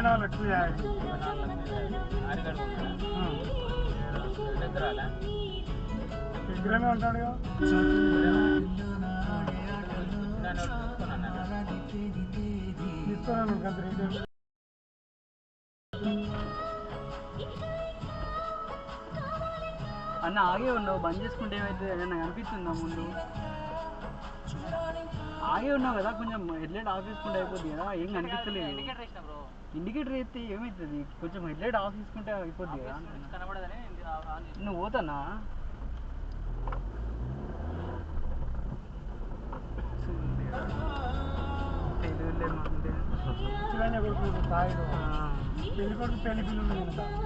बनावं लागतं यार దగ్గరనే ఉంటాడు తీసుకోను గంత అన్న ఆగే ఉన్నావు బంద్ చేసుకుంటే ఏమైతే ఏదైనా కనిపిస్తుందా ముందు ఆగే ఉన్నావు కదా కొంచెం హెడ్లైట్ ఆఫ్ చేసుకుంటే అయిపోద్ది కదా ఏం కనిపిస్తలేదు ఇండికేటర్ వేస్తే ఏమవుతుంది కొంచెం హెడ్లైట్ ఆఫ్ చేసుకుంటే అయిపోద్ది కదా నువ్వు పోతానా తెలియలేదు అంటే పెళ్లి కొడుకు పెళ్లి పిల్లలు